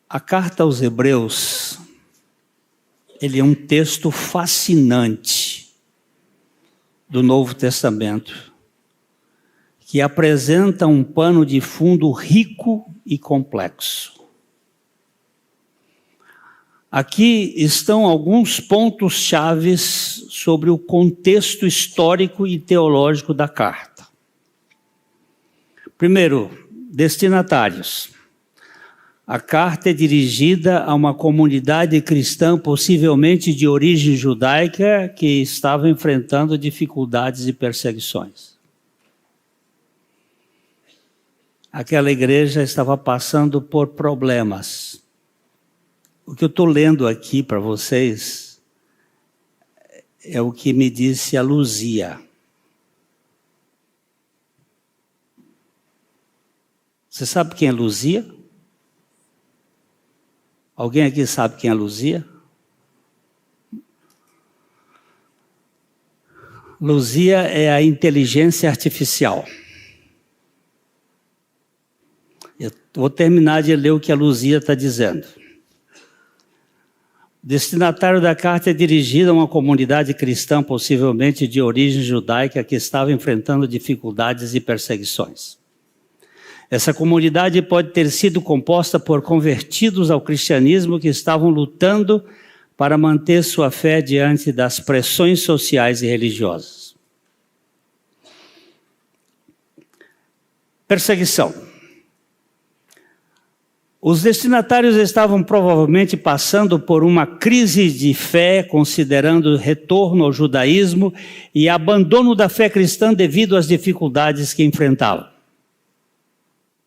A carta aos Hebreus, ele é um texto fascinante do Novo Testamento, que apresenta um pano de fundo rico e complexo. Aqui estão alguns pontos chaves sobre o contexto histórico e teológico da carta. Primeiro, destinatários. A carta é dirigida a uma comunidade cristã, possivelmente de origem judaica, que estava enfrentando dificuldades e perseguições. Aquela igreja estava passando por problemas. O que eu estou lendo aqui para vocês é o que me disse a Luzia. Você sabe quem é Luzia? Alguém aqui sabe quem é Luzia? Luzia é a inteligência artificial. Eu vou terminar de ler o que a Luzia está dizendo. O destinatário da carta é dirigido a uma comunidade cristã, possivelmente de origem judaica, que estava enfrentando dificuldades e perseguições. Essa comunidade pode ter sido composta por convertidos ao cristianismo que estavam lutando para manter sua fé diante das pressões sociais e religiosas. Perseguição. Os destinatários estavam provavelmente passando por uma crise de fé, considerando retorno ao judaísmo e abandono da fé cristã devido às dificuldades que enfrentavam.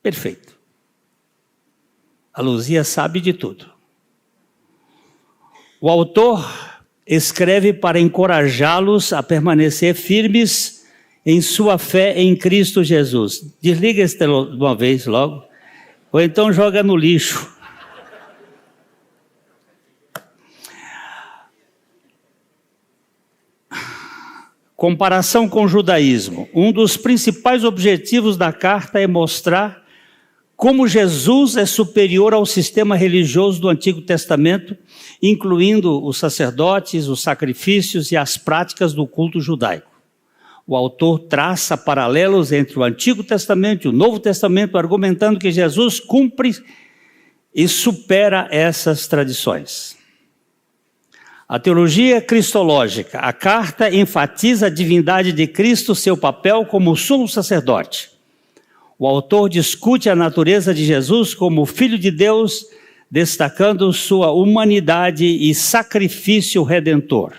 Perfeito. A Luzia sabe de tudo. O autor escreve para encorajá-los a permanecer firmes em sua fé em Cristo Jesus. Desliga esse de uma vez logo, ou então joga no lixo. Comparação com o judaísmo. Um dos principais objetivos da carta é mostrar como Jesus é superior ao sistema religioso do Antigo Testamento, incluindo os sacerdotes, os sacrifícios e as práticas do culto judaico. O autor traça paralelos entre o Antigo Testamento e o Novo Testamento, argumentando que Jesus cumpre e supera essas tradições. A teologia cristológica. A carta enfatiza a divindade de Cristo, seu papel como sumo sacerdote. O autor discute a natureza de Jesus como Filho de Deus, destacando sua humanidade e sacrifício redentor.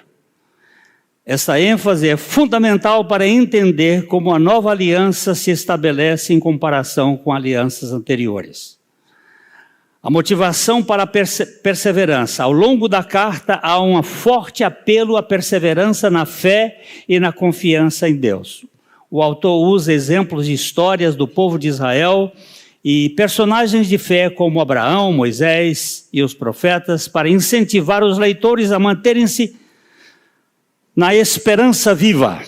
Essa ênfase é fundamental para entender como a nova aliança se estabelece em comparação com alianças anteriores. A motivação para a perseverança. Ao longo da carta há um forte apelo à perseverança na fé e na confiança em Deus. O autor usa exemplos de histórias do povo de Israel e personagens de fé como Abraão, Moisés e os profetas para incentivar os leitores a manterem-se na esperança viva.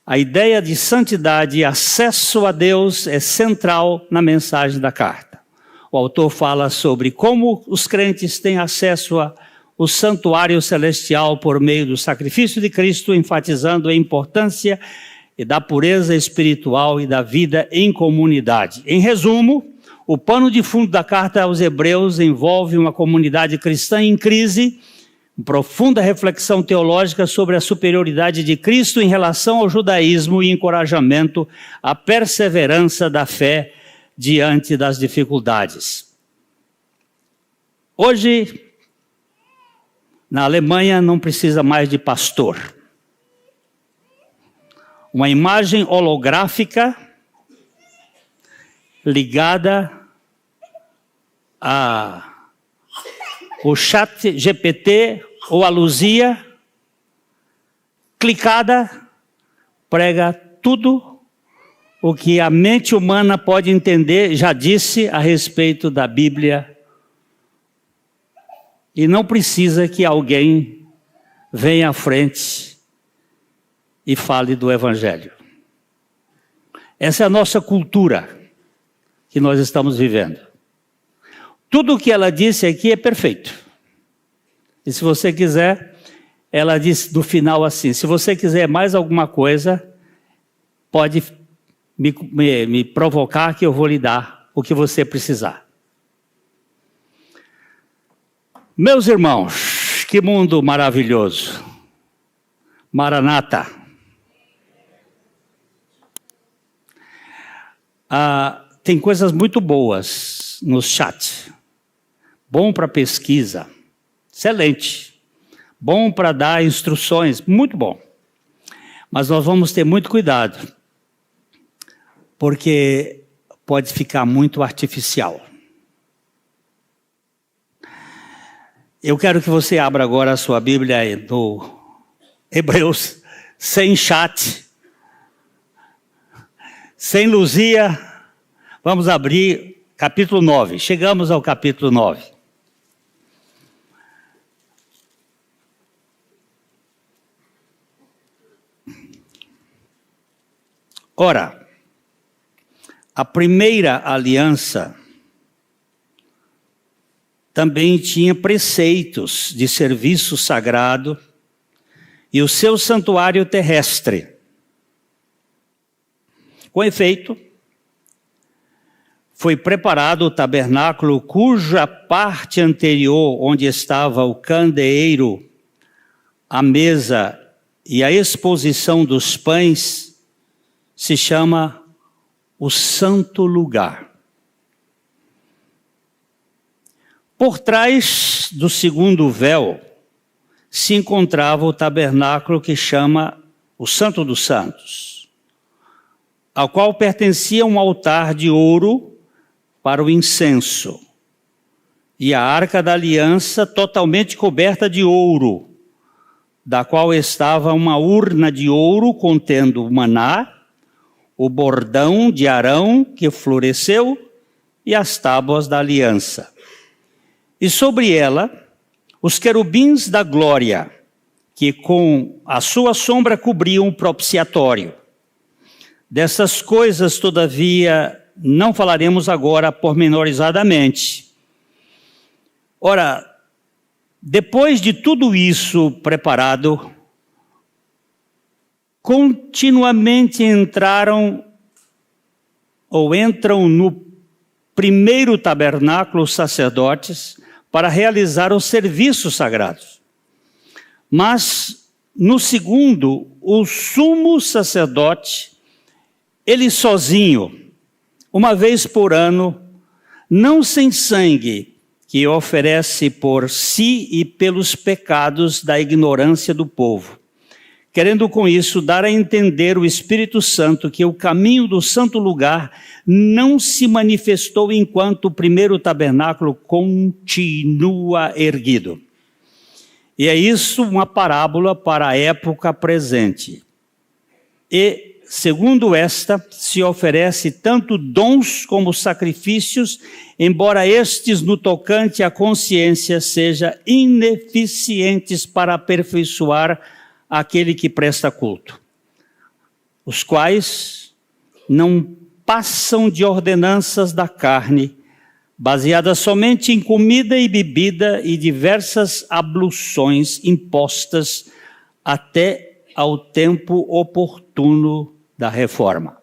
A ideia de santidade e acesso a Deus é central na mensagem da carta. O autor fala sobre como os crentes têm acesso ao santuário celestial por meio do sacrifício de Cristo, enfatizando a importância e da pureza espiritual e da vida em comunidade. Em resumo, o pano de fundo da carta aos Hebreus envolve uma comunidade cristã em crise, profunda reflexão teológica sobre a superioridade de Cristo em relação ao judaísmo e encorajamento à perseverança da fé diante das dificuldades. Hoje, na Alemanha, não precisa mais de pastor. Uma imagem holográfica ligada ao chat GPT ou a Luzia, clicada, prega tudo o que a mente humana pode entender, já disse a respeito da Bíblia. E não precisa que alguém venha à frente e fale do Evangelho. Essa é a nossa cultura que nós estamos vivendo. Tudo o que ela disse aqui é perfeito. E se você quiser, ela disse no final assim, se você quiser mais alguma coisa, pode me provocar que eu vou lhe dar o que você precisar. Meus irmãos, que mundo maravilhoso. Maranata. Tem coisas muito boas no chat. Bom para pesquisa. Excelente. Bom para dar instruções. Muito bom. Mas nós vamos ter muito cuidado. Porque pode ficar muito artificial. Eu quero que você abra agora a sua Bíblia no Hebreus, sem chat, sem Luzia. Vamos abrir capítulo 9. Chegamos ao capítulo 9. Ora, a primeira aliança também tinha preceitos de serviço sagrado e o seu santuário terrestre. Com efeito, foi preparado o tabernáculo cuja parte anterior, onde estava o candeeiro, a mesa e a exposição dos pães, se chama o Santo Lugar. Por trás do segundo véu se encontrava o tabernáculo que chama o Santo dos Santos, ao qual pertencia um altar de ouro para o incenso, e a arca da aliança totalmente coberta de ouro, da qual estava uma urna de ouro contendo o maná, o bordão de Arão que floresceu e as tábuas da aliança. E sobre ela, os querubins da glória, que com a sua sombra cobriam o propiciatório. Dessas coisas, todavia, não falaremos agora pormenorizadamente. Ora, depois de tudo isso preparado, continuamente entram no primeiro tabernáculo os sacerdotes para realizar os serviços sagrados. Mas, no segundo, o sumo sacerdote, ele sozinho, uma vez por ano, não sem sangue, que oferece por si e pelos pecados da ignorância do povo, querendo com isso dar a entender o Espírito Santo que o caminho do santo lugar não se manifestou enquanto o primeiro tabernáculo continua erguido. E é isso uma parábola para a época presente. E, segundo esta, se oferece tanto dons como sacrifícios, embora estes, no tocante à consciência, sejam ineficientes para aperfeiçoar aquele que presta culto, os quais não passam de ordenanças da carne, baseadas somente em comida e bebida e diversas abluções impostas até ao tempo oportuno da reforma.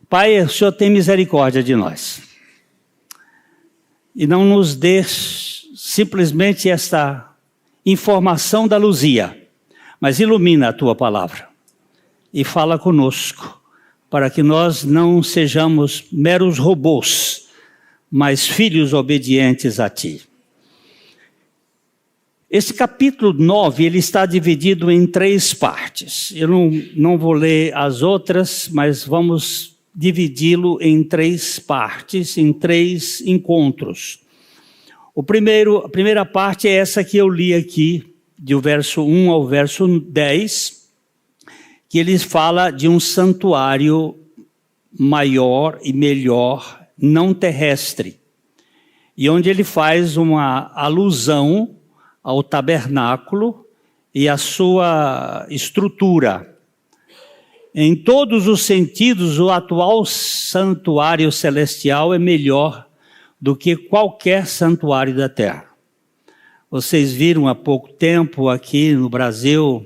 Pai, o Senhor tem misericórdia de nós. E não nos dê simplesmente esta informação da Luzia, mas ilumina a Tua palavra e fala conosco, para que nós não sejamos meros robôs, mas filhos obedientes a Ti. Esse capítulo 9, ele está dividido em 3 partes. Eu não vou ler as outras, mas vamos dividi-lo em 3 partes, em 3 encontros. A primeira parte é essa que eu li aqui, do verso 1 ao verso 10, que ele fala de um santuário maior e melhor, não terrestre, e onde ele faz uma alusão ao tabernáculo e à sua estrutura. Em todos os sentidos, o atual santuário celestial é melhor do que qualquer santuário da terra. Vocês viram há pouco tempo aqui no Brasil,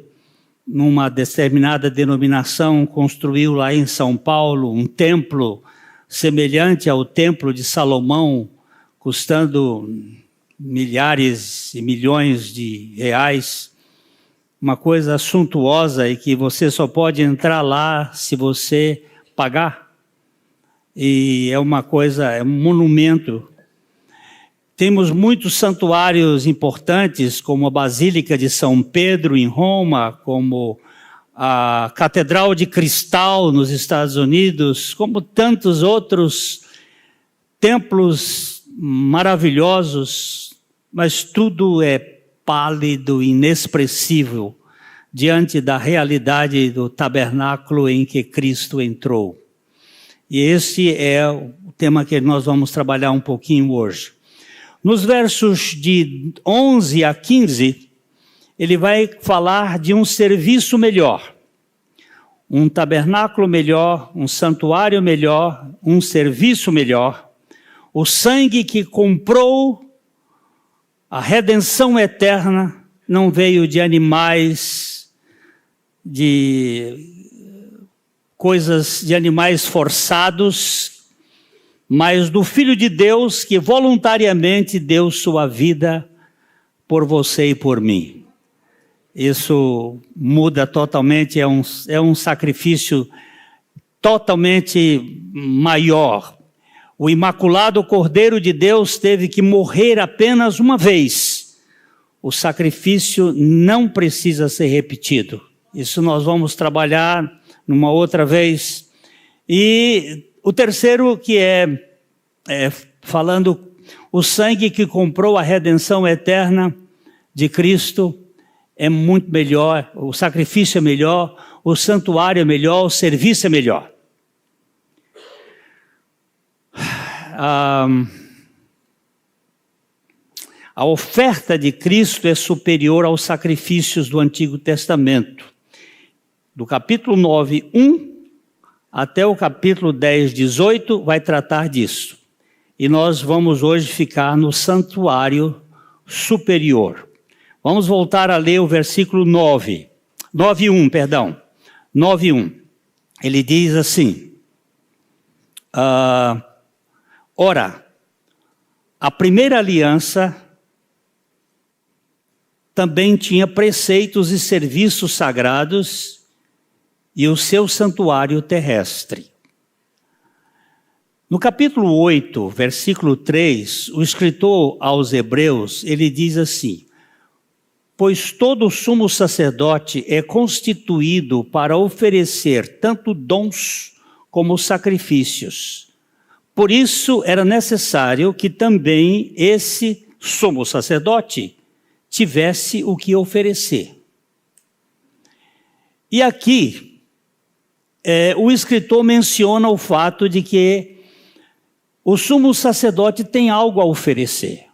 numa determinada denominação, construiu lá em São Paulo um templo semelhante ao templo de Salomão, custando milhares e milhões de reais, uma coisa suntuosa e que você só pode entrar lá se você pagar. E é uma coisa, é um monumento. Temos muitos santuários importantes, como a Basílica de São Pedro em Roma, como a Catedral de Cristal nos Estados Unidos, como tantos outros templos maravilhosos, mas tudo é pálido, inexpressível, diante da realidade do tabernáculo em que Cristo entrou. E esse é o tema que nós vamos trabalhar um pouquinho hoje. Nos versos de 11 a 15, ele vai falar de um serviço melhor, um tabernáculo melhor, um santuário melhor, um serviço melhor, o sangue que comprou a redenção eterna não veio de animais, de coisas de animais forçados, mas do Filho de Deus que voluntariamente deu sua vida por você e por mim. Isso muda totalmente, é um sacrifício totalmente maior. O Imaculado Cordeiro de Deus teve que morrer apenas uma vez. O sacrifício não precisa ser repetido. Isso nós vamos trabalhar numa outra vez. E o terceiro que é falando o sangue que comprou a redenção eterna de Cristo é muito melhor, o sacrifício é melhor, o santuário é melhor, o serviço é melhor. A oferta de Cristo é superior aos sacrifícios do Antigo Testamento. Do capítulo 9, 1 até o capítulo 10, 18, vai tratar disso. E nós vamos hoje ficar no santuário superior. Vamos voltar a ler o versículo 9:1, perdão. 9:1. Ele diz assim: ora, a primeira aliança também tinha preceitos e serviços sagrados e o seu santuário terrestre. No capítulo 8, versículo 3, o escritor aos Hebreus, ele diz assim: pois todo sumo sacerdote é constituído para oferecer tanto dons como sacrifícios. Por isso era necessário que também esse sumo sacerdote tivesse o que oferecer. E aqui, o escritor menciona o fato de que o sumo sacerdote tem algo a oferecer.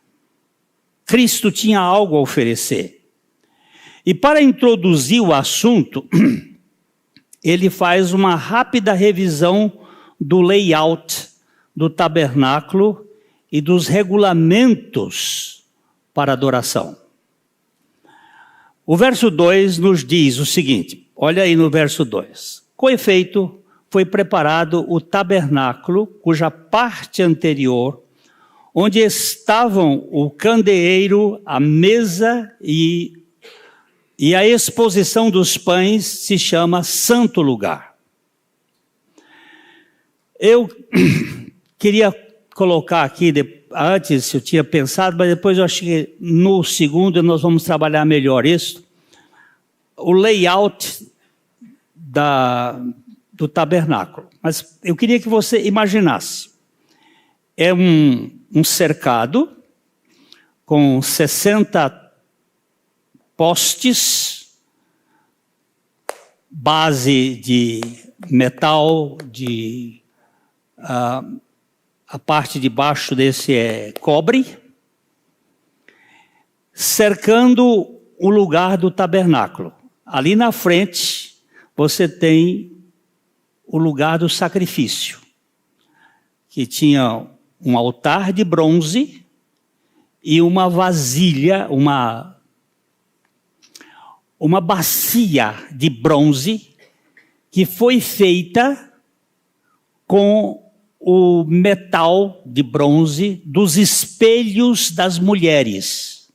Cristo tinha algo a oferecer. E para introduzir o assunto, ele faz uma rápida revisão do layout do tabernáculo e dos regulamentos para adoração. O verso 2 nos diz o seguinte, olha aí no verso 2. Com efeito, foi preparado o tabernáculo, cuja parte anterior, onde estavam o candeeiro, a mesa e a exposição dos pães, se chama Santo Lugar. Eu queria colocar aqui, antes eu tinha pensado, mas depois eu achei que no segundo nós vamos trabalhar melhor isso, o layout do tabernáculo. Mas eu queria que você imaginasse. É um cercado com 60 postes, base de metal, a parte de baixo desse é cobre, cercando o lugar do tabernáculo. Ali na frente, você tem o lugar do sacrifício, que tinha um altar de bronze e uma vasilha, uma bacia de bronze que foi feita com o metal de bronze dos espelhos das mulheres.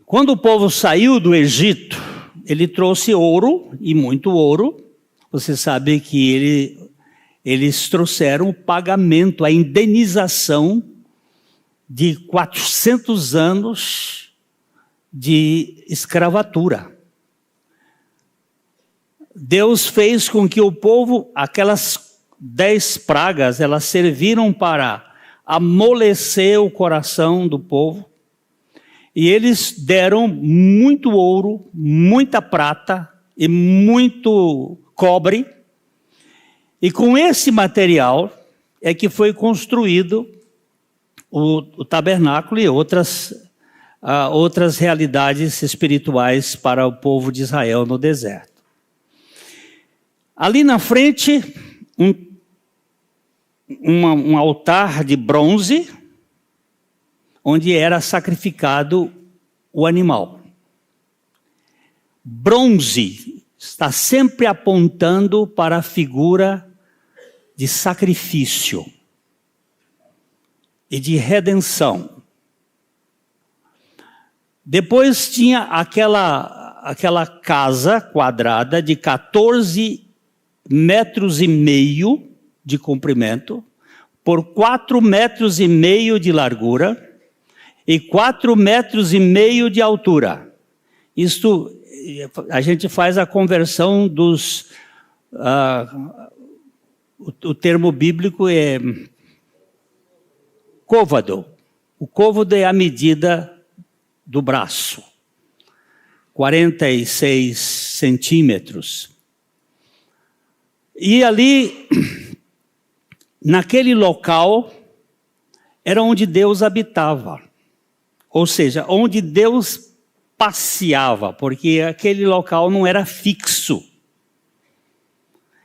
Quando o povo saiu do Egito, ele trouxe ouro, e muito ouro. Você sabe que eles trouxeram o pagamento, a indenização de 400 anos de escravatura. Deus fez com que o povo, aquelas 10 pragas, elas serviram para amolecer o coração do povo. E eles deram muito ouro, muita prata e muito cobre. E com esse material é que foi construído o tabernáculo e outras realidades espirituais para o povo de Israel no deserto. Ali na frente, um altar de bronze, onde era sacrificado o animal. Bronze está sempre apontando para a figura de sacrifício e de redenção. Depois tinha aquela casa quadrada de 14,5 metros de comprimento, por 4,5 metros de largura e 4,5 metros de altura. Isto, a gente faz a conversão dos... o termo bíblico é côvado. O côvado é a medida do braço. 46 centímetros. E ali, naquele local, era onde Deus habitava. Ou seja, onde Deus passeava, porque aquele local não era fixo.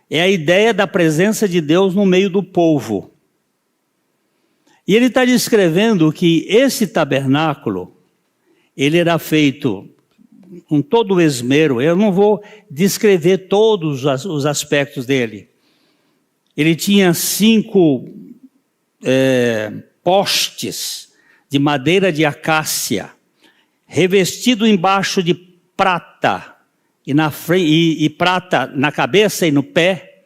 É a ideia da presença de Deus no meio do povo. E ele está descrevendo que esse tabernáculo, ele era feito com todo o esmero. Eu não vou descrever todos os aspectos dele. Ele tinha 5 postes de madeira de acácia, revestido embaixo de prata, e prata na cabeça e no pé.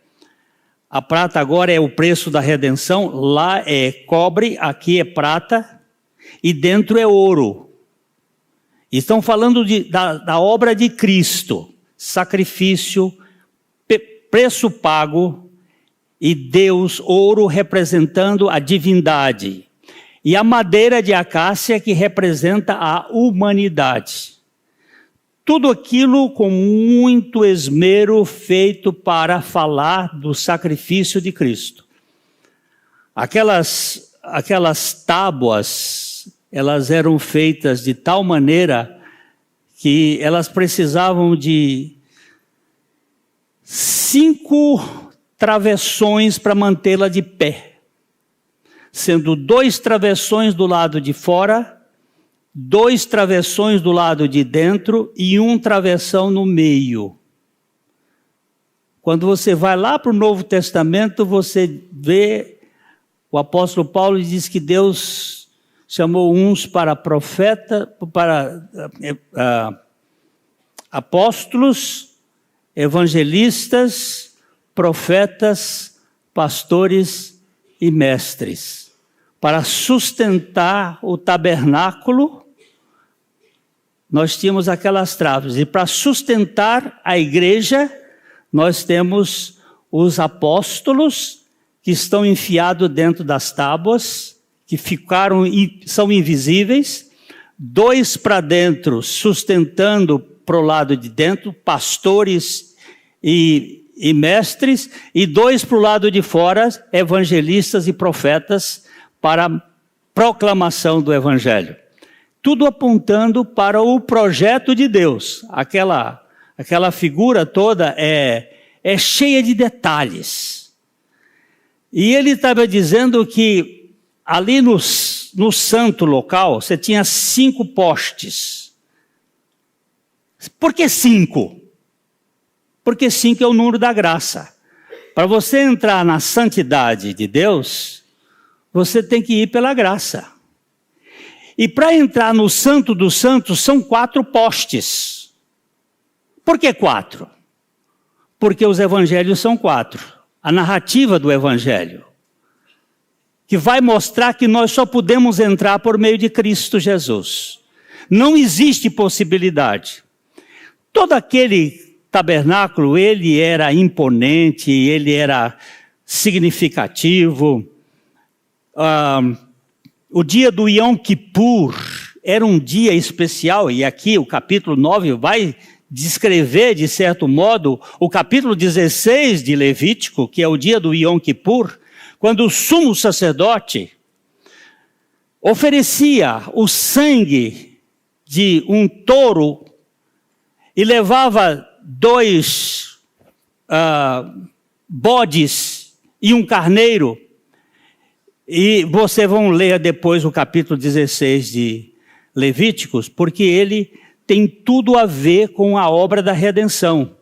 A prata agora é o preço da redenção, lá é cobre, aqui é prata, e dentro é ouro. Estão falando da obra de Cristo, sacrifício, preço pago, e Deus, ouro representando a divindade. E a madeira de acácia que representa a humanidade. Tudo aquilo com muito esmero feito para falar do sacrifício de Cristo. Aquelas tábuas, elas eram feitas de tal maneira que elas precisavam de 5 travessões para mantê-la de pé. Sendo 2 travessões do lado de fora, 2 travessões do lado de dentro e 1 travessão no meio. Quando você vai lá para o Novo Testamento, você vê o apóstolo Paulo diz que Deus chamou uns para apóstolos, evangelistas, profetas, pastores e mestres, para sustentar o tabernáculo. Nós tínhamos aquelas traves, e para sustentar a igreja, nós temos os apóstolos, que estão enfiados dentro das tábuas, que são invisíveis, 2 para dentro, sustentando para o lado de dentro, pastores e mestres, e 2 para o lado de fora, evangelistas e profetas, para a proclamação do evangelho. Tudo apontando para o projeto de Deus. Aquela figura toda é é cheia de detalhes. E ele estava dizendo que ali no santo local, você tinha 5 postes. Por que 5? Porque 5 é o número da graça. Para você entrar na santidade de Deus, você tem que ir pela graça. E para entrar no Santo dos Santos, são 4 postes. Por que 4? Porque os evangelhos são 4. A narrativa do evangelho, que vai mostrar que nós só podemos entrar por meio de Cristo Jesus. Não existe possibilidade. Todo aquele tabernáculo, ele era imponente, ele era significativo. O dia do Yom Kippur era um dia especial, e aqui o capítulo 9 vai descrever, de certo modo, o capítulo 16 de Levítico, que é o dia do Yom Kippur, quando o sumo sacerdote oferecia o sangue de um touro e levava 2 bodes e um carneiro. E vocês vão ler depois o capítulo 16 de Levíticos, porque ele tem tudo a ver com a obra da redenção.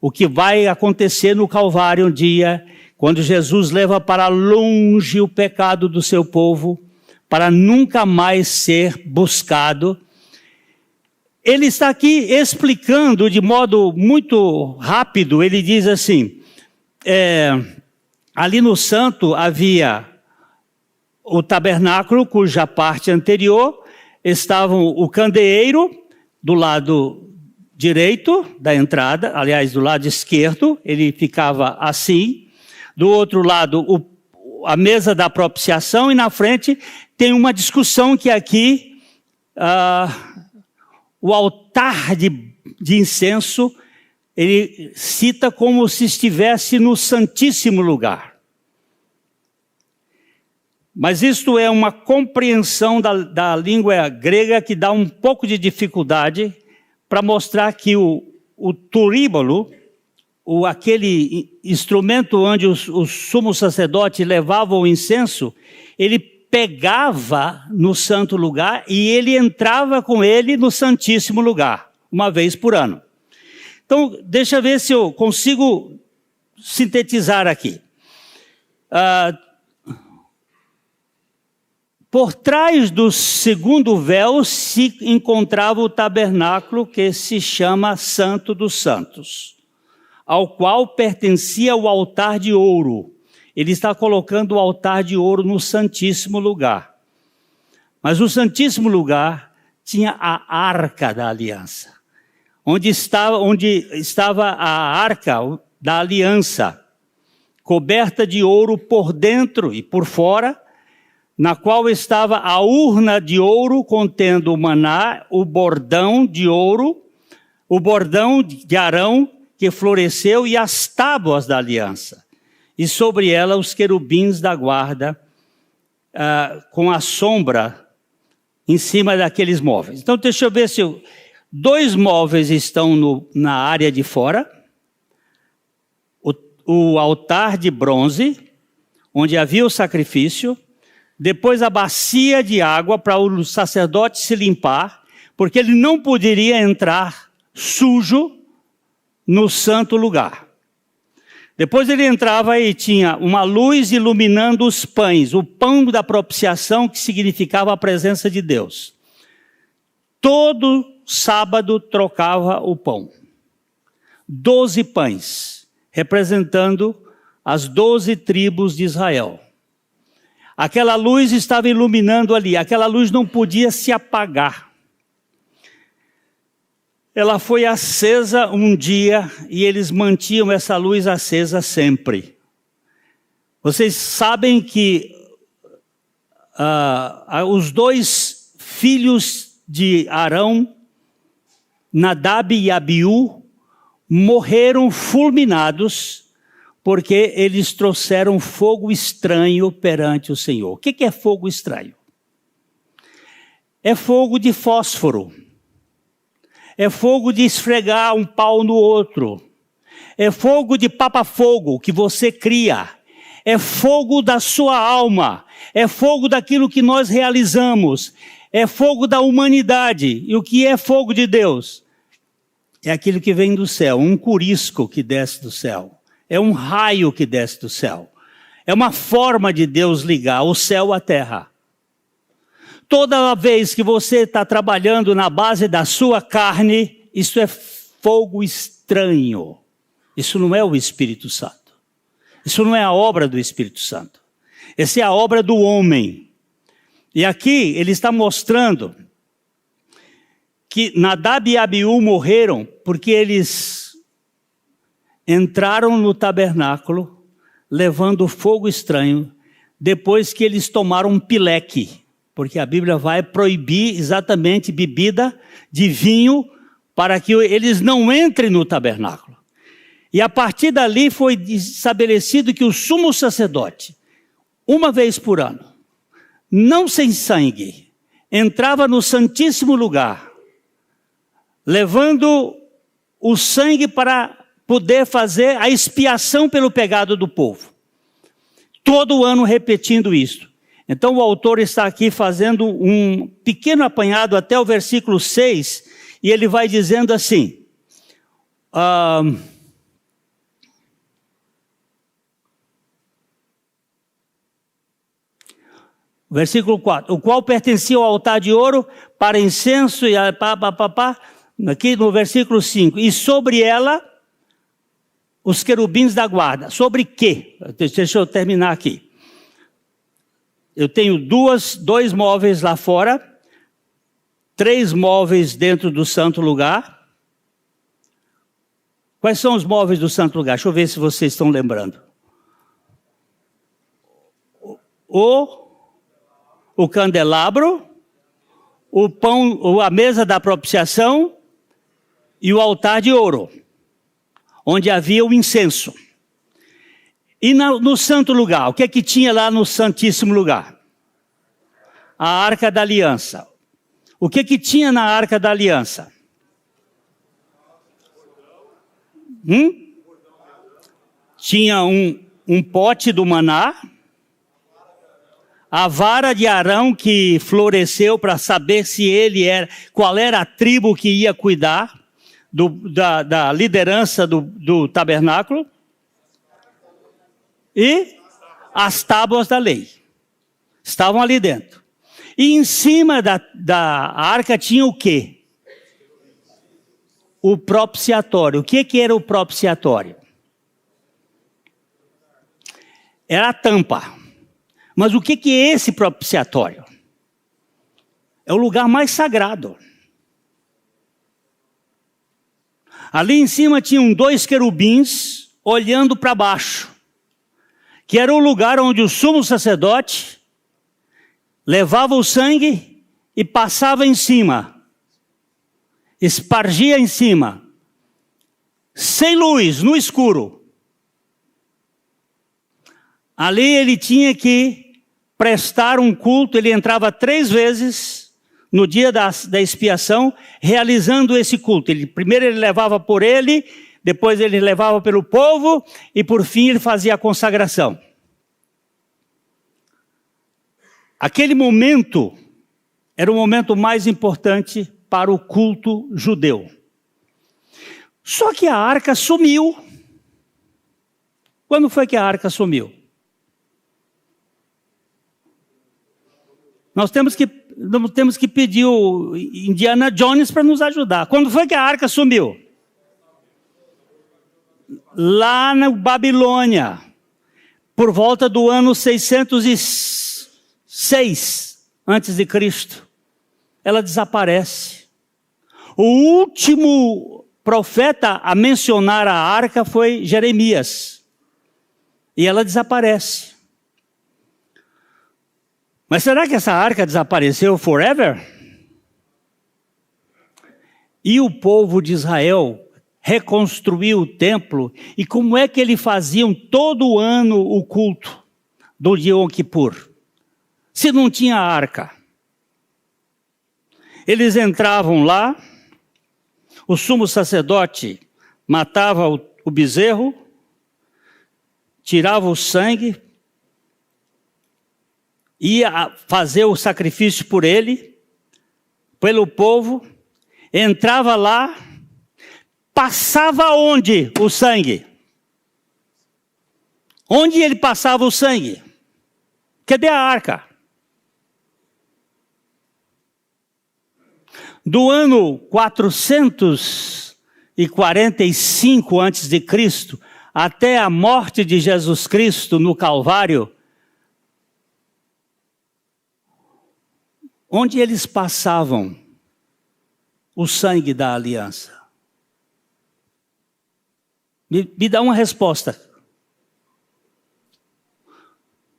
O que vai acontecer no Calvário um dia, quando Jesus leva para longe o pecado do seu povo, para nunca mais ser buscado. Ele está aqui explicando de modo muito rápido. Ele diz assim, ali no santo havia o tabernáculo, cuja parte anterior estava o candeeiro do lado direito da entrada, aliás, do lado esquerdo, ele ficava assim. Do outro lado, a mesa da propiciação, e na frente tem uma discussão que aqui, o altar de incenso, ele cita como se estivesse no Santíssimo Lugar. Mas isto é uma compreensão da língua grega que dá um pouco de dificuldade para mostrar que o turíbulo, aquele instrumento onde o sumo sacerdote levava o incenso, ele pegava no santo lugar e ele entrava com ele no Santíssimo Lugar, uma vez por ano. Então, deixa eu ver se eu consigo sintetizar aqui. Por trás do segundo véu se encontrava o tabernáculo que se chama Santo dos Santos, ao qual pertencia o altar de ouro. Ele está colocando o altar de ouro no Santíssimo Lugar. Mas o Santíssimo Lugar tinha a Arca da Aliança, onde estava a Arca da Aliança, coberta de ouro por dentro e por fora, na qual estava a urna de ouro contendo o maná, o bordão de ouro, o bordão de Arão que floresceu e as tábuas da aliança. E sobre ela os querubins da guarda com a sombra em cima daqueles móveis. Então deixa eu ver se 2 móveis estão na área de fora. O altar de bronze, onde havia o sacrifício. Depois a bacia de água para o sacerdote se limpar, porque ele não poderia entrar sujo no santo lugar. Depois ele entrava e tinha uma luz iluminando os pães, o pão da propiciação, que significava a presença de Deus. Todo sábado trocava o pão. 12 pães, representando as 12 tribos de Israel. Aquela luz estava iluminando ali, aquela luz não podia se apagar. Ela foi acesa um dia e eles mantinham essa luz acesa sempre. Vocês sabem que os 2 filhos de Arão, Nadab e Abiú, morreram fulminados porque eles trouxeram fogo estranho perante o Senhor. O que é fogo estranho? É fogo de fósforo. É fogo de esfregar um pau no outro. é fogo de papa-fogo que você cria, é fogo da sua alma, é fogo daquilo que nós realizamos, é fogo da humanidade. E o que é fogo de Deus? É aquilo que vem do céu, um curisco que desce do céu, é um raio que desce do céu, é uma forma de Deus ligar o céu à terra. Toda vez que você está trabalhando na base da sua carne, isso é fogo estranho. Isso não é o Espírito Santo. Isso não é a obra do Espírito Santo. Essa é a obra do homem. E aqui ele está mostrando que Nadab e Abiú morreram porque eles entraram no tabernáculo levando fogo estranho depois que eles tomaram um pileque. Porque a Bíblia vai proibir exatamente bebida de vinho para que eles não entrem no tabernáculo. E a partir dali foi estabelecido que o sumo sacerdote, uma vez por ano, não sem sangue, entrava no Santíssimo Lugar, levando o sangue para poder fazer a expiação pelo pecado do povo. Todo ano repetindo isso. Então o autor está aqui fazendo um pequeno apanhado até o versículo 6, e ele vai dizendo assim, versículo 4, o qual pertencia ao altar de ouro para incenso, e aqui no versículo 5, e sobre ela os querubins da guarda. Sobre quê? Deixa eu terminar aqui. Eu tenho dois móveis lá fora, 3 móveis dentro do santo lugar. Quais são os móveis do santo lugar? Deixa eu ver se vocês estão lembrando. O candelabro, o pão, a mesa da propiciação e o altar de ouro, onde havia o incenso. E no santo lugar, o que é que tinha lá no santíssimo lugar? A Arca da Aliança. O que é que tinha na Arca da Aliança? Tinha um pote do maná, a vara de Arão que floresceu para saber se qual era a tribo que ia cuidar da liderança do tabernáculo, e as tábuas da lei estavam ali dentro. E em cima da arca tinha o quê? O propiciatório. O que era o propiciatório? Era a tampa. Mas o que é esse propiciatório? É o lugar mais sagrado. Ali em cima tinham 2 querubins olhando para baixo, que era o lugar onde o sumo sacerdote levava o sangue e passava em cima, espargia em cima, sem luz, no escuro. Ali ele tinha que prestar um culto, ele entrava 3 vezes no dia da expiação, realizando esse culto. Primeiro ele levava por ele, depois ele levava pelo povo, e por fim ele fazia a consagração. Aquele momento era o momento mais importante para o culto judeu. Só que a arca sumiu. Quando foi que a arca sumiu? Nós temos que pedir o Indiana Jones para nos ajudar. Quando foi que a arca sumiu? Lá na Babilônia, por volta do ano 606 antes de Cristo. Ela desaparece. O último profeta a mencionar a arca foi Jeremias. E ela desaparece. Mas será que essa arca desapareceu forever? E o povo de Israel reconstruiu o templo. E como é que eles faziam todo ano o culto do Yom Kippur, se não tinha arca? Eles entravam lá, o sumo sacerdote matava o bezerro, tirava o sangue, ia fazer o sacrifício por ele, pelo povo, entrava lá, passava onde o sangue? Onde ele passava o sangue? Cadê a arca? Do ano 445 a.C. até a morte de Jesus Cristo no Calvário, onde eles passavam o sangue da aliança? Me dá uma resposta.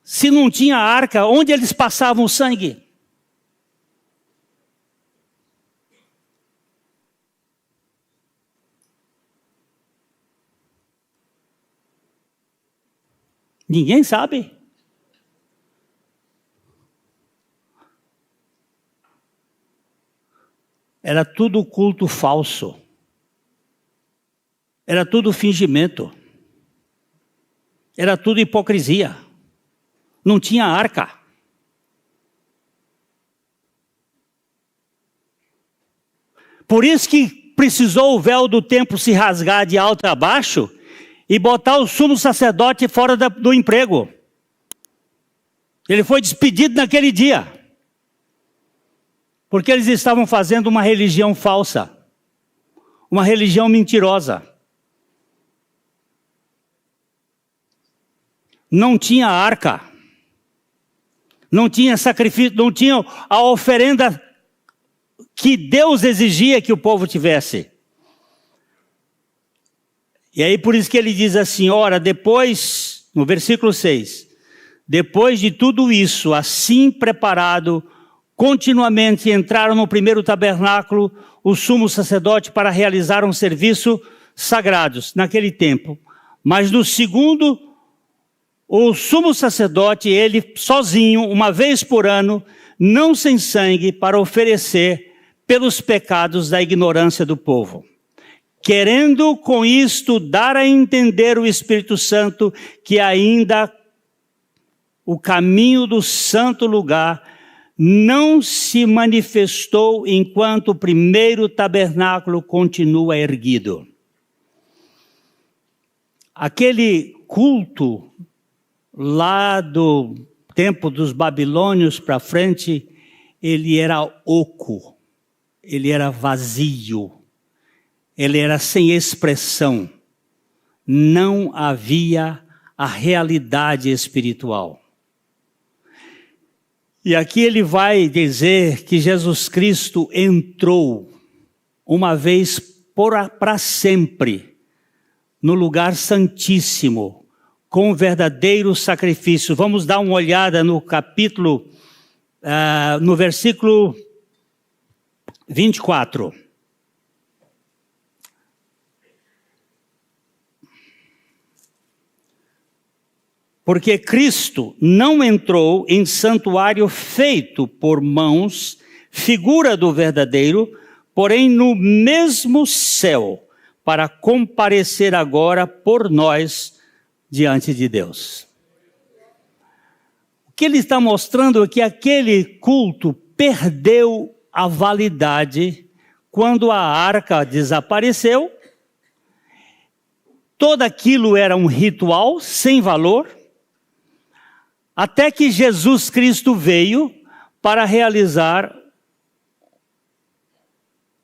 Se não tinha arca, onde eles passavam o sangue? Ninguém sabe. Era tudo culto falso. Era tudo fingimento. Era tudo hipocrisia. Não tinha arca. Por isso que precisou o véu do templo se rasgar de alto a baixo e botar o sumo sacerdote fora do emprego. Ele foi despedido naquele dia. Porque eles estavam fazendo uma religião falsa. Uma religião mentirosa. Não tinha arca. Não tinha sacrifício, não tinha a oferenda que Deus exigia que o povo tivesse. E aí por isso que ele diz assim, ora, depois, no versículo 6, depois de tudo isso, assim preparado, continuamente entraram no primeiro tabernáculo o sumo sacerdote para realizar um serviço sagrado naquele tempo. Mas no segundo, o sumo sacerdote, ele sozinho, uma vez por ano, não sem sangue, para oferecer pelos pecados da ignorância do povo. Querendo com isto dar a entender o Espírito Santo que ainda o caminho do santo lugar não se manifestou enquanto o primeiro tabernáculo continua erguido. Aquele culto lá do tempo dos babilônios para frente, ele era oco, ele era vazio, ele era sem expressão. Não havia a realidade espiritual. E aqui ele vai dizer que Jesus Cristo entrou uma vez para sempre no lugar santíssimo, com o verdadeiro sacrifício. Vamos dar uma olhada no capítulo, no versículo 24. Porque Cristo não entrou em santuário feito por mãos, figura do verdadeiro, porém no mesmo céu, para comparecer agora por nós diante de Deus. O que ele está mostrando é que aquele culto perdeu a validade quando a arca desapareceu. Todo aquilo era um ritual sem valor, até que Jesus Cristo veio para realizar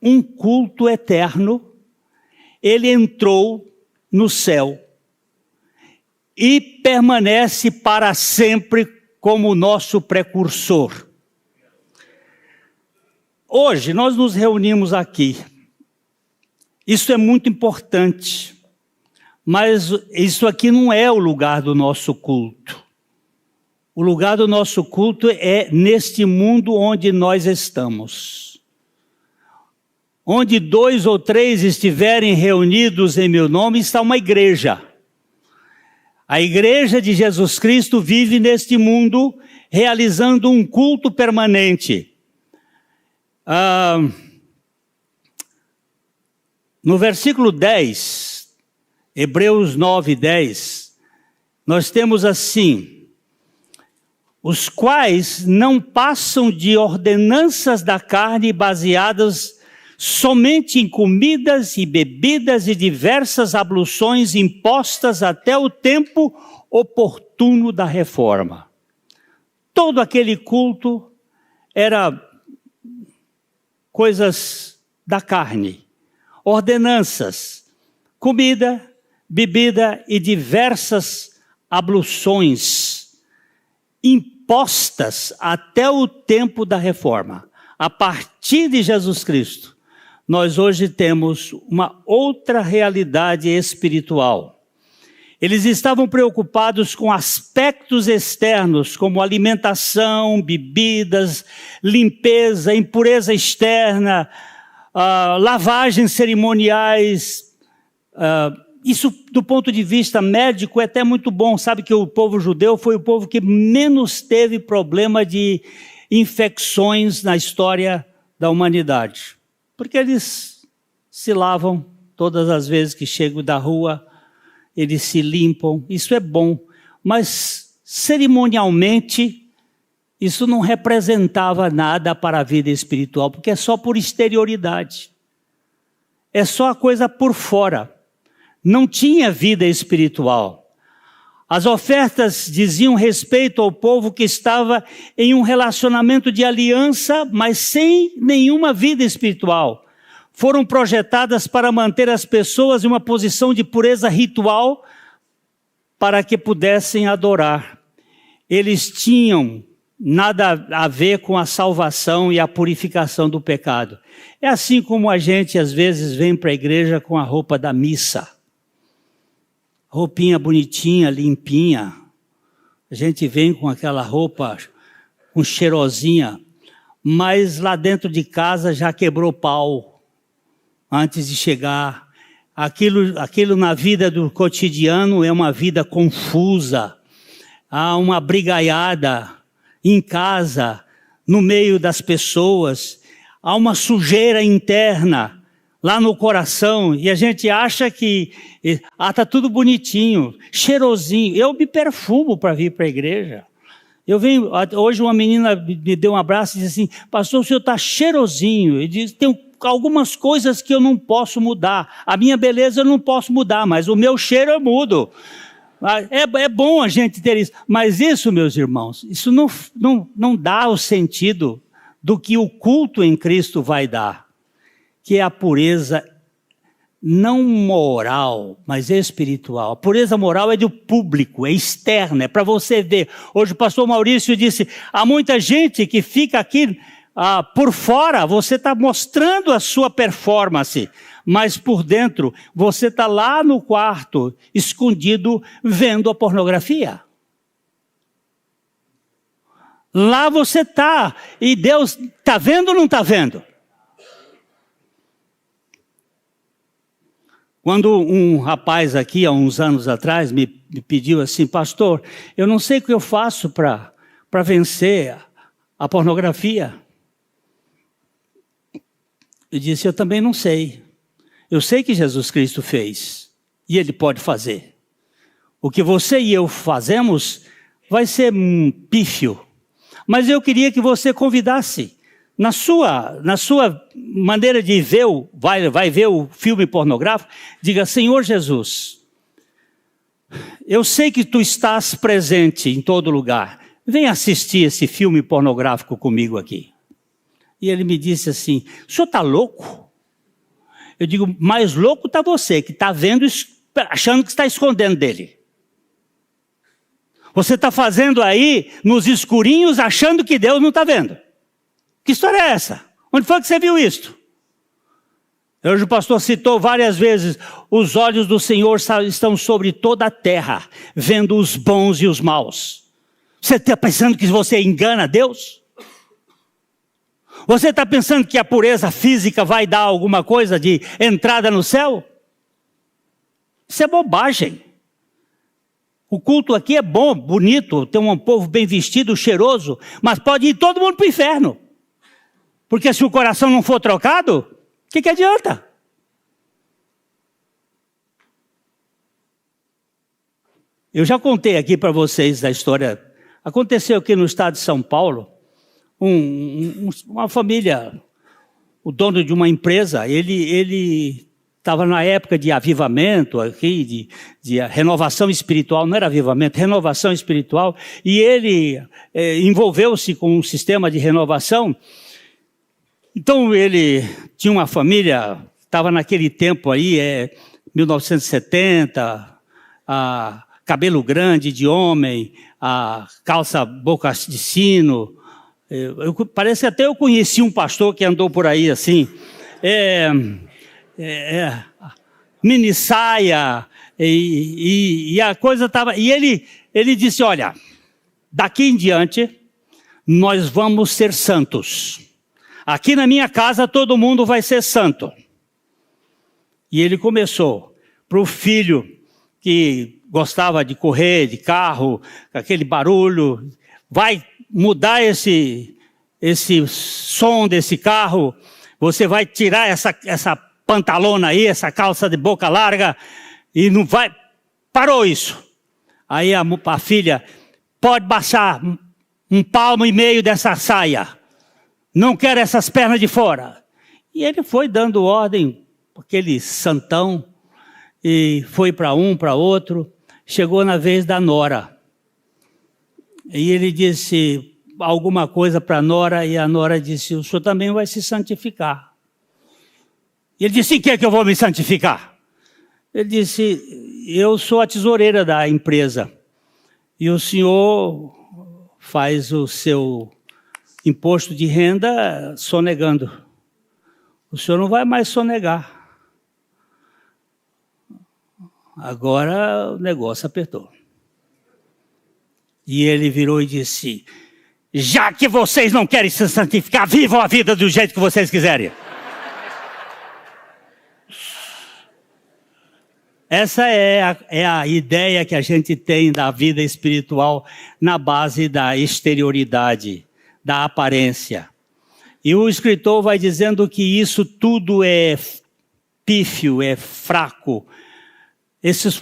um culto eterno. Ele entrou no céu e permanece para sempre como nosso precursor. Hoje nós nos reunimos aqui. Isso é muito importante, mas isso aqui não é o lugar do nosso culto. O lugar do nosso culto é neste mundo onde nós estamos. Onde 2 ou 3 estiverem reunidos em meu nome, está uma igreja. A igreja de Jesus Cristo vive neste mundo, realizando um culto permanente. No versículo 10, Hebreus 9:10, nós temos assim: os quais não passam de ordenanças da carne baseadas somente em comidas e bebidas e diversas abluções impostas até o tempo oportuno da reforma. Todo aquele culto era coisas da carne, ordenanças, comida, bebida e diversas abluções impostas até o tempo da reforma. A partir de Jesus Cristo, nós hoje temos uma outra realidade espiritual. Eles estavam preocupados com aspectos externos, como alimentação, bebidas, limpeza, impureza externa, lavagens cerimoniais. Isso, do ponto de vista médico, é até muito bom. Sabe que o povo judeu foi o povo que menos teve problema de infecções na história da humanidade. Porque eles se lavam todas as vezes que chegam da rua, eles se limpam, isso é bom. Mas, cerimonialmente, isso não representava nada para a vida espiritual, porque é só por exterioridade. É só a coisa por fora. Não tinha vida espiritual. As ofertas diziam respeito ao povo que estava em um relacionamento de aliança, mas sem nenhuma vida espiritual. Foram projetadas para manter as pessoas em uma posição de pureza ritual para que pudessem adorar. Eles tinham nada a ver com a salvação e a purificação do pecado. É assim como a gente às vezes vem para a igreja com a roupa da missa. Roupinha bonitinha, limpinha. A gente vem com aquela roupa, com cheirosinha, mas lá dentro de casa já quebrou pau. Antes de chegar, aquilo na vida do cotidiano é uma vida confusa. Há uma brigaiada em casa, no meio das pessoas. Há uma sujeira interna lá no coração. E a gente acha que está tudo bonitinho, cheirosinho. Eu me perfumo para vir para a igreja. Hoje uma menina me deu um abraço e disse assim: pastor, o senhor está cheirosinho. E diz: tem algumas coisas que eu não posso mudar. A minha beleza eu não posso mudar, mas o meu cheiro eu mudo. É bom a gente ter isso. Mas isso, meus irmãos, isso não dá o sentido do que o culto em Cristo vai dar, que é a pureza não moral, mas espiritual. A pureza moral é do público, é externa, é para você ver. Hoje o pastor Maurício disse: há muita gente que fica aqui por fora, você está mostrando a sua performance, mas por dentro, você está lá no quarto, escondido, vendo a pornografia. Lá você está, e Deus está vendo ou não está vendo? Quando um rapaz aqui, há uns anos atrás, me pediu assim: pastor, eu não sei o que eu faço para vencer a pornografia. Eu disse: eu também não sei. Eu sei que Jesus Cristo fez, e Ele pode fazer. O que você e eu fazemos vai ser pífio. Mas eu queria que você convidasse, na sua maneira de ver, vai ver o filme pornográfico, diga: Senhor Jesus, eu sei que Tu estás presente em todo lugar. Vem assistir esse filme pornográfico comigo aqui. E ele me disse assim: o senhor está louco? Eu digo: mais louco está você, que está vendo, achando que está escondendo dele. Você está fazendo aí, nos escurinhos, achando que Deus não está vendo. Que história é essa? Onde foi que você viu isto? Hoje o pastor citou várias vezes: os olhos do Senhor estão sobre toda a terra, vendo os bons e os maus. Você está pensando que você engana Deus? Você está pensando que a pureza física vai dar alguma coisa de entrada no céu? Isso é bobagem. O culto aqui é bom, bonito, tem um povo bem vestido, cheiroso, mas pode ir todo mundo para o inferno. Porque se o coração não for trocado, o que adianta? Eu já contei aqui para vocês da história. Aconteceu aqui no estado de São Paulo, uma família, o dono de uma empresa, ele estava na época de avivamento aqui, de renovação espiritual, não era avivamento, renovação espiritual, e ele envolveu-se com um sistema de renovação. Então ele tinha uma família, estava naquele tempo aí, 1970, cabelo grande de homem, a calça boca de sino. Parece que até eu conheci um pastor que andou por aí assim. Mini saia, e a coisa estava... E ele disse, olha, daqui em diante nós vamos ser santos. Aqui na minha casa todo mundo vai ser santo. E ele começou para o filho que gostava de correr, de carro, aquele barulho, vai mudar esse som desse carro, você vai tirar essa pantalona aí, essa calça de boca larga, e não vai... Parou isso. Aí a filha, pode baixar 1,5 palmo dessa saia. Não quero essas pernas de fora. E ele foi dando ordem, aquele santão, e foi para um, para outro. Chegou na vez da nora. E ele disse alguma coisa para a nora, e a nora disse, o senhor também vai se santificar. E ele disse, em que eu vou me santificar? Ele disse, eu sou a tesoureira da empresa, e o senhor faz o seu imposto de renda sonegando. O senhor não vai mais sonegar. Agora o negócio apertou. E ele virou e disse, já que vocês não querem se santificar, vivam a vida do jeito que vocês quiserem. Essa é a ideia que a gente tem da vida espiritual na base da exterioridade, da aparência. E o escritor vai dizendo que isso tudo é pífio, é fraco. Esses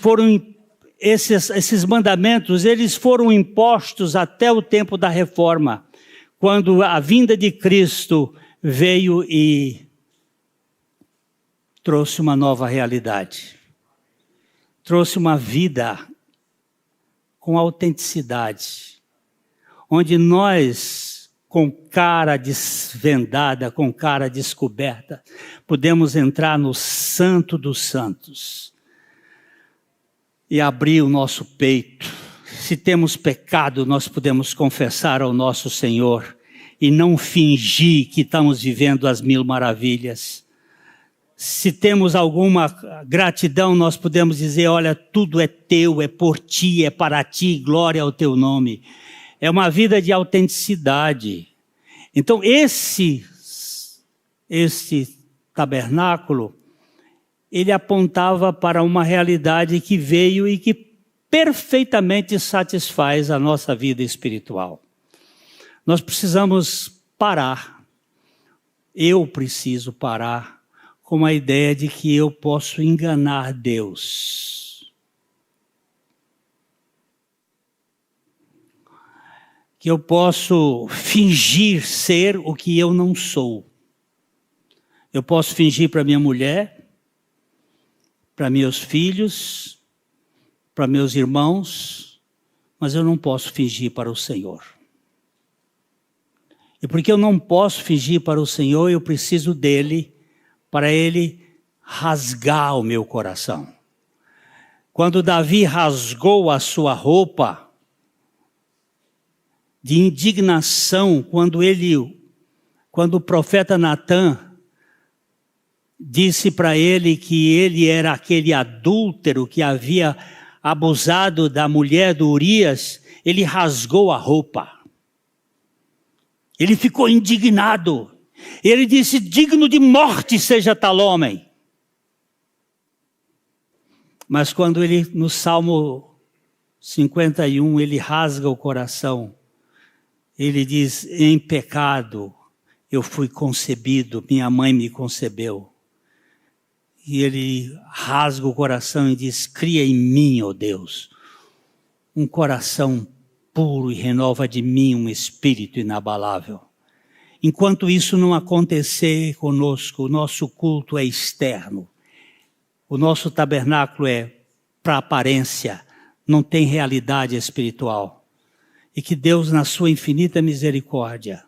mandamentos, eles foram impostos até o tempo da reforma, quando a vinda de Cristo veio e trouxe uma nova realidade. Trouxe uma vida com autenticidade, onde nós, com cara desvendada, com cara descoberta, podemos entrar no Santo dos Santos e abrir o nosso peito. Se temos pecado, nós podemos confessar ao nosso Senhor e não fingir que estamos vivendo as 1000 maravilhas. Se temos alguma gratidão, nós podemos dizer, olha, tudo é teu, é por ti, é para ti, glória ao teu nome. É uma vida de autenticidade. Então, esse tabernáculo, ele apontava para uma realidade que veio e que perfeitamente satisfaz a nossa vida espiritual. Nós precisamos parar. Eu preciso parar com a ideia de que eu posso enganar Deus. Que eu posso fingir ser o que eu não sou. Eu posso fingir para minha mulher, para meus filhos, para meus irmãos, mas eu não posso fingir para o Senhor. E porque eu não posso fingir para o Senhor, eu preciso dele, para ele rasgar o meu coração. Quando Davi rasgou a sua roupa de indignação, quando o profeta Natã disse para ele que ele era aquele adúltero que havia abusado da mulher do Urias, ele rasgou a roupa. Ele ficou indignado. Ele disse, digno de morte seja tal homem. Mas quando ele, no Salmo 51, ele rasga o coração, ele diz, em pecado eu fui concebido, minha mãe me concebeu. E ele rasga o coração e diz, cria em mim, ó Deus, um coração puro e renova de mim um espírito inabalável. Enquanto isso não acontecer conosco, o nosso culto é externo. O nosso tabernáculo é para aparência, não tem realidade espiritual. E que Deus, na sua infinita misericórdia,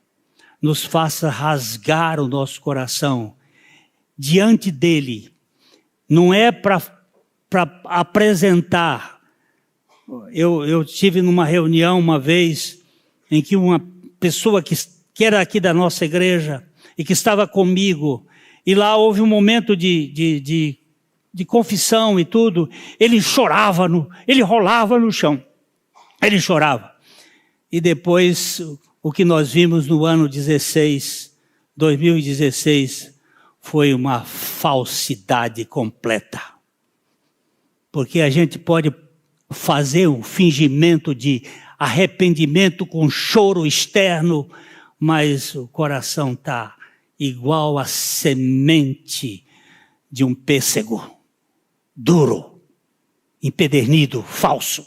nos faça rasgar o nosso coração diante dele. Não é para apresentar. Eu estive numa reunião uma vez em que uma pessoa que era aqui da nossa igreja e que estava comigo, e lá houve um momento de confissão e tudo, ele chorava, ele rolava no chão, ele chorava. E depois, o que nós vimos no ano 2016, foi uma falsidade completa. Porque a gente pode fazer um fingimento de arrependimento com choro externo, mas o coração está igual a semente de um pêssego, duro, empedernido, falso.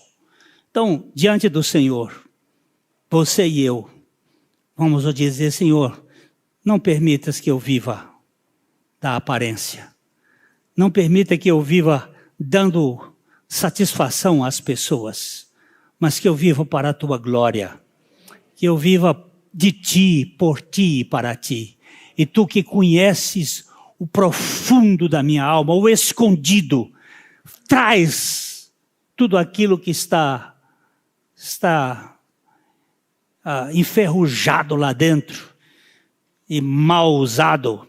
Então, diante do Senhor, você e eu, vamos dizer: Senhor, não permitas que eu viva da aparência. Não permita que eu viva dando satisfação às pessoas, mas que eu viva para a tua glória. Que eu viva de ti, por ti e para ti. E tu que conheces o profundo da minha alma, o escondido, traz tudo aquilo que está enferrujado lá dentro e mal usado,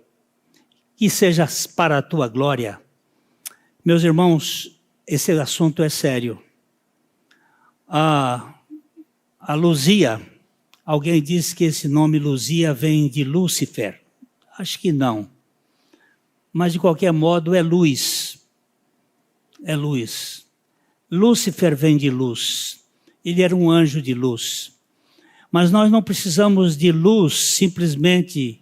que seja para a tua glória. Meus irmãos, esse assunto é sério. A Luzia, alguém disse que esse nome Luzia vem de Lúcifer. Acho que não. Mas de qualquer modo é luz. É luz. Lúcifer vem de luz. Ele era um anjo de luz. Mas nós não precisamos de luz simplesmente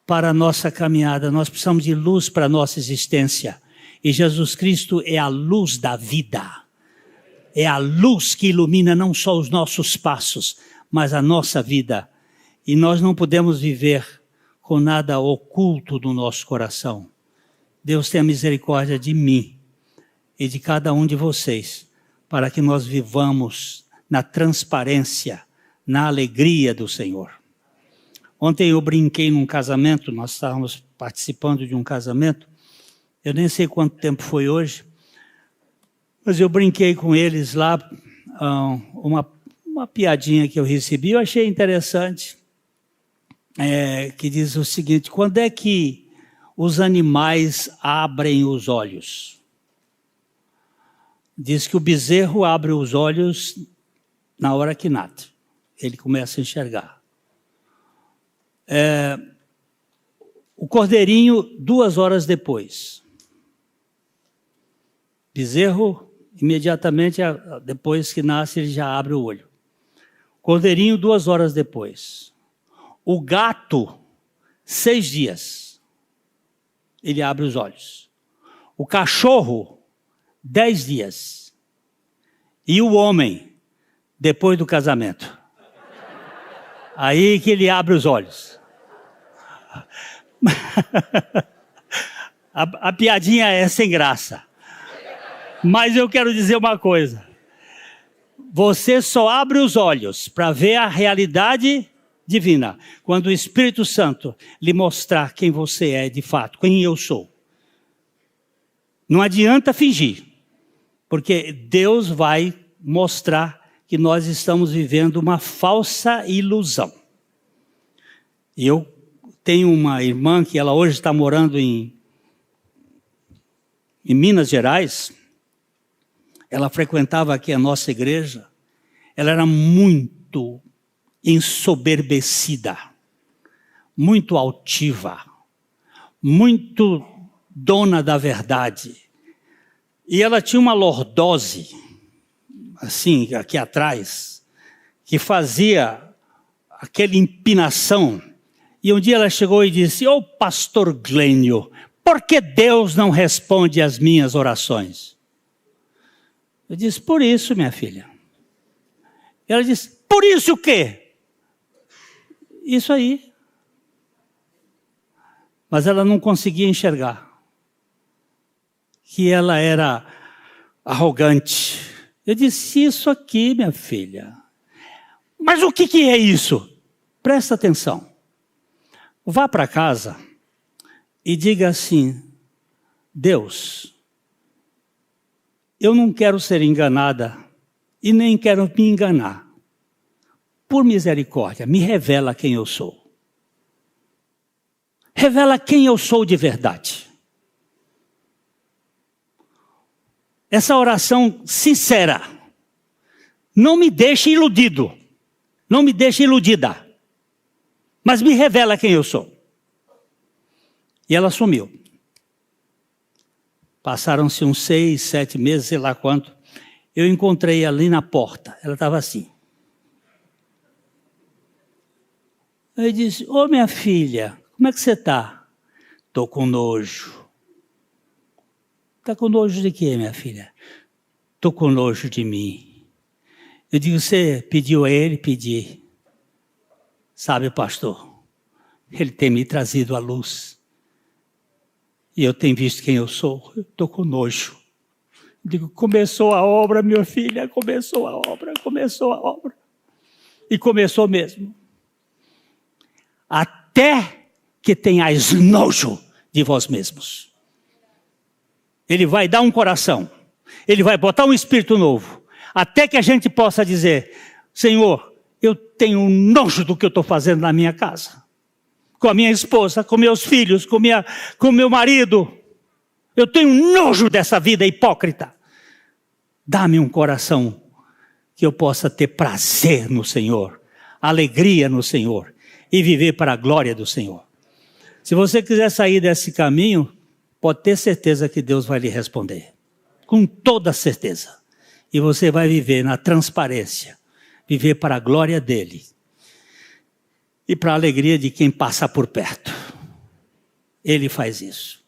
para a nossa caminhada. Nós precisamos de luz para a nossa existência. E Jesus Cristo é a luz da vida. É a luz que ilumina não só os nossos passos, mas a nossa vida. E nós não podemos viver com nada oculto no nosso coração. Deus tenha misericórdia de mim e de cada um de vocês, para que nós vivamos na transparência, na alegria do Senhor. Ontem eu brinquei num casamento, nós estávamos participando de um casamento, eu nem sei quanto tempo foi hoje, mas eu brinquei com eles lá, uma piadinha que eu recebi, eu achei interessante, que diz o seguinte: quando é que os animais abrem os olhos? Diz que o bezerro abre os olhos na hora que nasce, ele começa a enxergar. O cordeirinho 2 horas depois. Bezerro, imediatamente depois que nasce, ele já abre o olho. Cordeirinho 2 horas depois. O gato, 6 dias, ele abre os olhos. O cachorro, 10 dias. E o homem, depois do casamento. Aí que ele abre os olhos. A piadinha é sem graça. Mas eu quero dizer uma coisa. Você só abre os olhos para ver a realidade divina quando o Espírito Santo lhe mostrar quem você é de fato, quem eu sou. Não adianta fingir, porque Deus vai mostrar que nós estamos vivendo uma falsa ilusão. Eu tenho uma irmã que ela hoje está morando em Minas Gerais. Ela frequentava aqui a nossa igreja. Ela era muito ensoberbecida, muito altiva, muito dona da verdade. E ela tinha uma lordose, assim, aqui atrás, que fazia aquela empinação. E um dia ela chegou e disse: "Ô pastor Glênio, por que Deus não responde às minhas orações?" Eu disse: "Por isso, minha filha. Ela disse, por isso o quê? Isso aí. Mas ela não conseguia enxergar que ela era arrogante. Eu disse, isso aqui, minha filha. Mas o que é isso? Presta atenção. Vá para casa e diga assim, Deus, eu não quero ser enganada e nem quero me enganar. Por misericórdia, me revela quem eu sou. Revela quem eu sou de verdade. Essa oração sincera. Não me deixe iludido. Não me deixe iludida. Mas me revela quem eu sou. E ela sumiu. Passaram-se uns 6, 7 meses, sei lá quanto. Eu encontrei ali na porta. Ela estava assim. Eu disse, ô minha filha, como é que você está? Estou com nojo. Está com nojo de quê, minha filha? Estou com nojo de mim. Eu digo, você pediu a ele? Pedi. Sabe, pastor, ele tem me trazido à luz. E eu tenho visto quem eu sou. Eu estou com nojo. Eu digo, começou a obra, minha filha, começou a obra, começou a obra. E começou mesmo. Até que tenhais nojo de vós mesmos. Ele vai dar um coração. Ele vai botar um espírito novo. Até que a gente possa dizer, Senhor, eu tenho nojo do que eu estou fazendo na minha casa. Com a minha esposa, com meus filhos, com meu marido. Eu tenho nojo dessa vida hipócrita. Dá-me um coração que eu possa ter prazer no Senhor, alegria no Senhor e viver para a glória do Senhor. Se você quiser sair desse caminho, pode ter certeza que Deus vai lhe responder. Com toda certeza. E você vai viver na transparência. Viver para a glória dEle. E para a alegria de quem passa por perto. Ele faz isso.